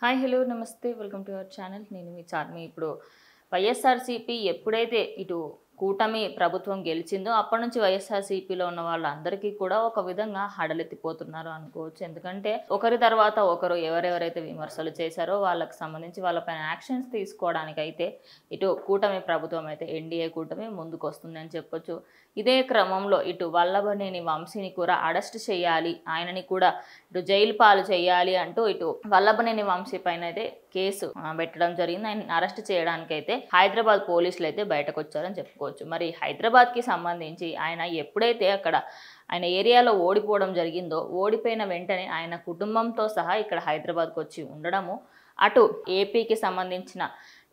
Hi hello నమస్తే welcome to our channel. నేను మీ చార్మి. ఇప్పుడు వైఎస్ఆర్సీపీ ఎప్పుడైతే ఇటు కూటమి ప్రభుత్వం గెలిచిందో అప్పటి నుంచి వైఎస్ఆర్సీపీలో ఉన్న వాళ్ళందరికీ కూడా ఒక విధంగా హడలెత్తిపోతున్నారు అనుకోవచ్చు. ఎందుకంటే ఒకరి తర్వాత ఒకరు ఎవరెవరైతే విమర్శలు చేశారో వాళ్ళకి సంబంధించి వాళ్ళపైన యాక్షన్స్ తీసుకోవడానికైతే ఇటు కూటమి ప్రభుత్వం అయితే ఎన్డీఏ కూటమి ముందుకు వస్తుంది అని చెప్పొచ్చు. ఇదే క్రమంలో ఇటు వల్లభనేని వంశీని కూడా అరెస్ట్ చేయాలి, ఆయనని కూడా ఇటు జైలు పాలు చేయాలి అంటూ ఇటు వల్లభనేని వంశీ పైన అయితే కేసు పెట్టడం జరిగింది. ఆయన అరెస్ట్ చేయడానికైతే హైదరాబాద్ పోలీసులు అయితే బయటకు వచ్చారని చెప్పుకోవచ్చు. మరి హైదరాబాద్కి సంబంధించి ఆయన ఎప్పుడైతే అక్కడ ఆయన ఏరియాలో ఓడిపోవడం జరిగిందో, ఓడిపోయిన వెంటనే ఆయన కుటుంబంతో సహా ఇక్కడ హైదరాబాద్కి వచ్చి ఉండడము, అటు ఏపీకి సంబంధించిన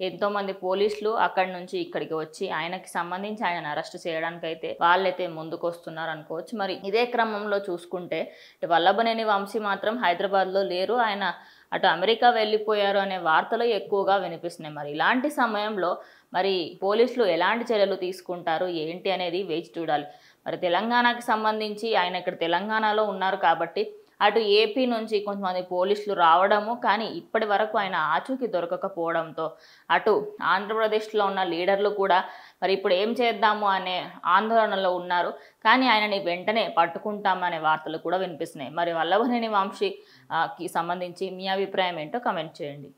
ఎంతోమంది పోలీసులు అక్కడి నుంచి ఇక్కడికి వచ్చి ఆయనకి సంబంధించి ఆయన అరెస్ట్ చేయడానికి అయితే వాళ్ళైతే ముందుకు వస్తున్నారు అనుకోవచ్చు. మరి ఇదే క్రమంలో చూసుకుంటే వల్లభనేని వంశీ మాత్రం హైదరాబాద్లో లేరు, ఆయన అటు అమెరికా వెళ్ళిపోయారు అనే వార్తలు ఎక్కువగా వినిపిస్తున్నాయి. మరి ఇలాంటి సమయంలో మరి పోలీసులు ఎలాంటి చర్యలు తీసుకుంటారు ఏంటి అనేది వేచి చూడాలి. మరి తెలంగాణకి సంబంధించి ఆయన ఇక్కడ తెలంగాణలో ఉన్నారు కాబట్టి అటు ఏపీ నుంచి కొంతమంది పోలీసులు రావడము, కానీ ఇప్పటి వరకు ఆయన ఆచూకీ దొరకకపోవడంతో అటు ఆంధ్రప్రదేశ్లో ఉన్న లీడర్లు కూడా మరి ఇప్పుడు ఏం చేద్దాము అనే ఆందోళనలో ఉన్నారు. కానీ ఆయనని వెంటనే పట్టుకుంటామనే వార్తలు కూడా వినిపిస్తున్నాయి. మరి వల్లభనేని వంశీకి సంబంధించి మీ అభిప్రాయం ఏంటో కమెంట్ చేయండి.